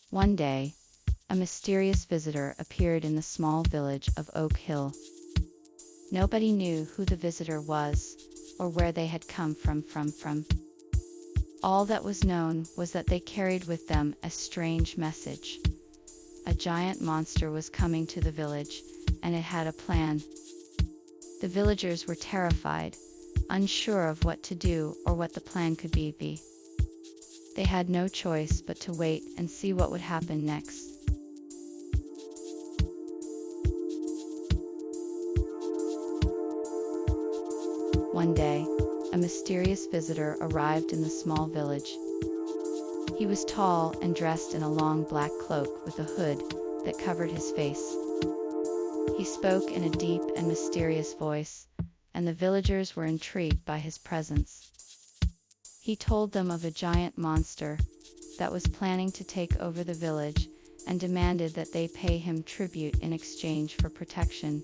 One day, a mysterious visitor appeared in the small village of Oak Hill. Nobody knew who the visitor was, or where they had come from. All that was known was that they carried with them a strange message. A giant monster was coming to the village, and it had a plan. The villagers were terrified, unsure of what to do or what the plan could be. They had no choice but to wait and see what would happen next. One day, a mysterious visitor arrived in the small village. He was tall and dressed in a long black cloak with a hood that covered his face. He spoke in a deep and mysterious voice, and the villagers were intrigued by his presence. He told them of a giant monster that was planning to take over the village and demanded that they pay him tribute in exchange for protection.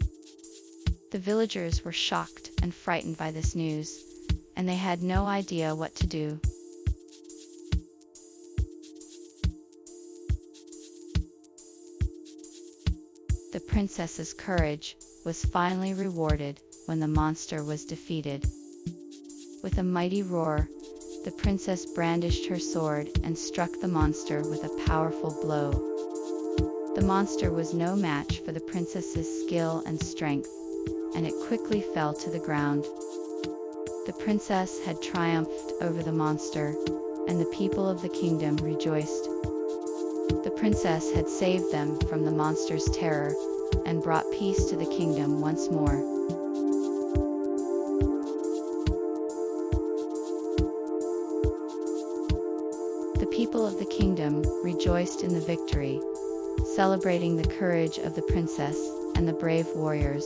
The villagers were shocked and frightened by this news, and they had no idea what to do. The princess's courage was finally rewarded when the monster was defeated. With a mighty roar, the princess brandished her sword and struck the monster with a powerful blow. The monster was no match for the princess's skill and strength, and it quickly fell to the ground. The princess had triumphed over the monster, and the people of the kingdom rejoiced. The princess had saved them from the monster's terror and brought peace to the kingdom once more. The people of the kingdom rejoiced in the victory, celebrating the courage of the princess and the brave warriors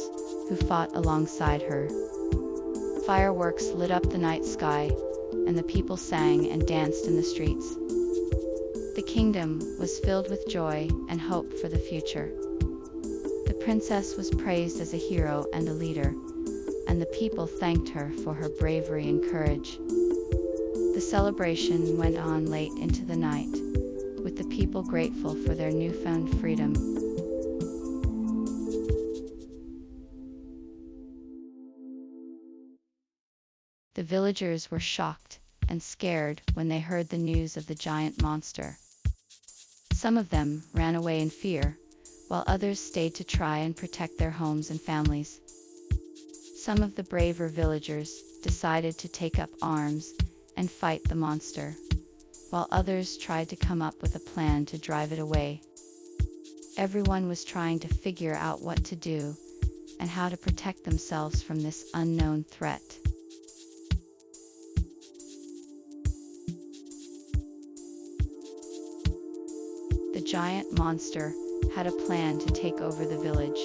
who fought alongside her. Fireworks lit up the night sky, and the people sang and danced in the streets. The kingdom was filled with joy and hope for the future. The princess was praised as a hero and a leader, and the people thanked her for her bravery and courage. The celebration went on late into the night, with the people grateful for their newfound freedom. The villagers were shocked and scared when they heard the news of the giant monster. Some of them ran away in fear, while others stayed to try and protect their homes and families. Some of the braver villagers decided to take up arms and fight the monster, while others tried to come up with a plan to drive it away. Everyone was trying to figure out what to do and how to protect themselves from this unknown threat. The giant monster had a plan to take over the village.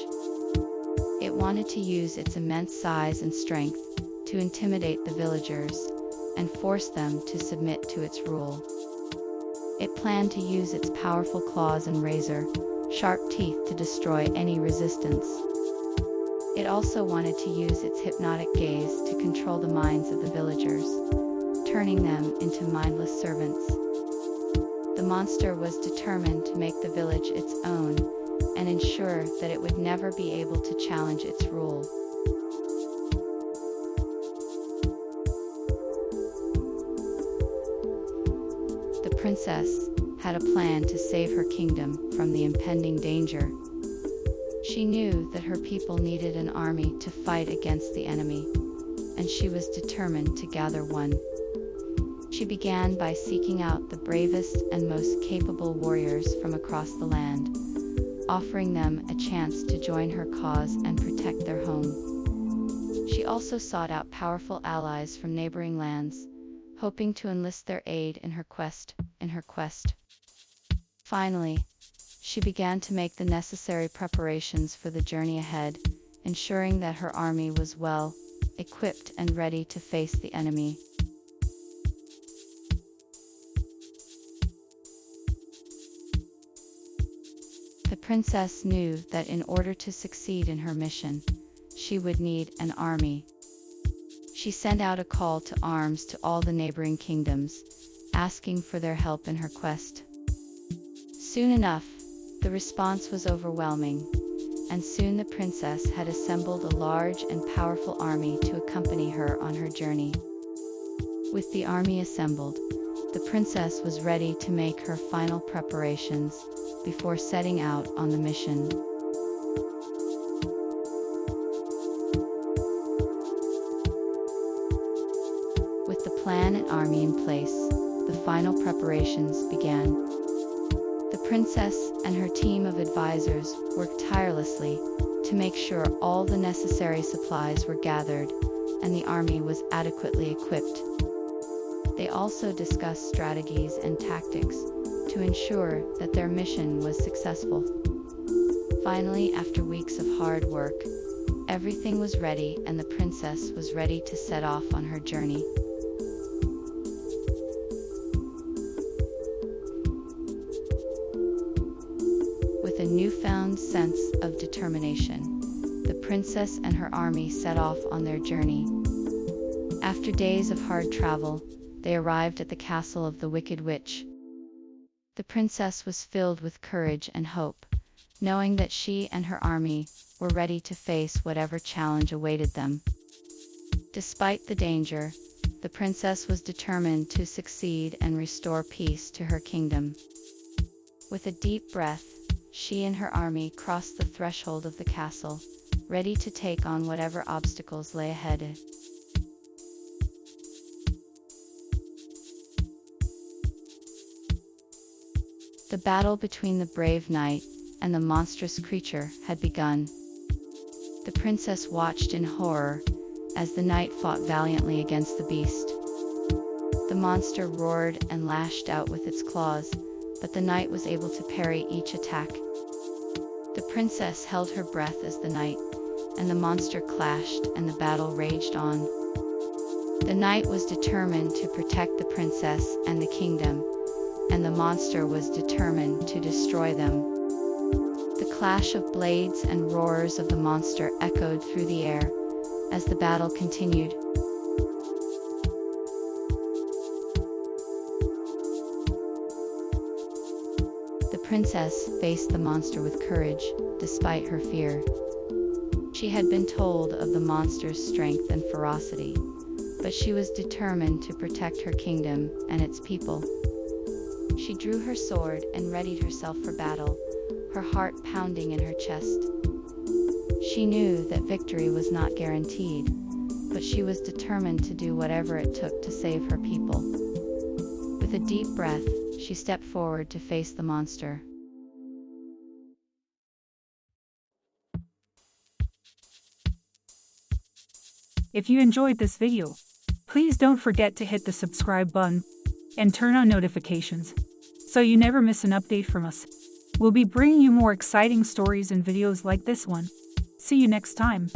It wanted to use its immense size and strength to intimidate the villagers and force them to submit to its rule. It planned to use its powerful claws and razor-sharp teeth to destroy any resistance. It also wanted to use its hypnotic gaze to control the minds of the villagers, turning them into mindless servants. The monster was determined to make the village its own and ensure that it would never be able to challenge its rule. The princess had a plan to save her kingdom from the impending danger. She knew that her people needed an army to fight against the enemy, and she was determined to gather one. She began by seeking out the bravest and most capable warriors from across the land, offering them a chance to join her cause and protect their home. She also sought out powerful allies from neighboring lands, hoping to enlist their aid in her quest. Finally, she began to make the necessary preparations for the journey ahead, ensuring that her army was well equipped and ready to face the enemy. The princess knew that in order to succeed in her mission, she would need an army. She sent out a call to arms to all the neighboring kingdoms, asking for their help in her quest. Soon enough, the response was overwhelming, and soon the princess had assembled a large and powerful army to accompany her on her journey. With the army assembled, the princess was ready to make her final preparations before setting out on the mission. With the plan and army in place, the final preparations began. The princess and her team of advisors worked tirelessly to make sure all the necessary supplies were gathered and the army was adequately equipped. They also discussed strategies and tactics to ensure that their mission was successful. Finally, after weeks of hard work, everything was ready and the princess was ready to set off on her journey. With a newfound sense of determination, the princess and her army set off on their journey. After days of hard travel, they arrived at the castle of the Wicked Witch. The princess was filled with courage and hope, knowing that she and her army were ready to face whatever challenge awaited them. Despite the danger, the princess was determined to succeed and restore peace to her kingdom. With a deep breath, she and her army crossed the threshold of the castle, ready to take on whatever obstacles lay ahead. The battle between the brave knight and the monstrous creature had begun. The princess watched in horror as the knight fought valiantly against the beast. The monster roared and lashed out with its claws, but the knight was able to parry each attack. The princess held her breath as the knight and the monster clashed and the battle raged on. The knight was determined to protect the princess and the kingdom, and the monster was determined to destroy them. The clash of blades and roars of the monster echoed through the air as the battle continued. The princess faced the monster with courage, despite her fear. She had been told of the monster's strength and ferocity, but she was determined to protect her kingdom and its people. She drew her sword and readied herself for battle, her heart pounding in her chest. She knew that victory was not guaranteed, but she was determined to do whatever it took to save her people. With a deep breath, she stepped forward to face the monster. If you enjoyed this video, please don't forget to hit the subscribe button and turn on notifications so you never miss an update from us. We'll be bringing you more exciting stories and videos like this one. See you next time.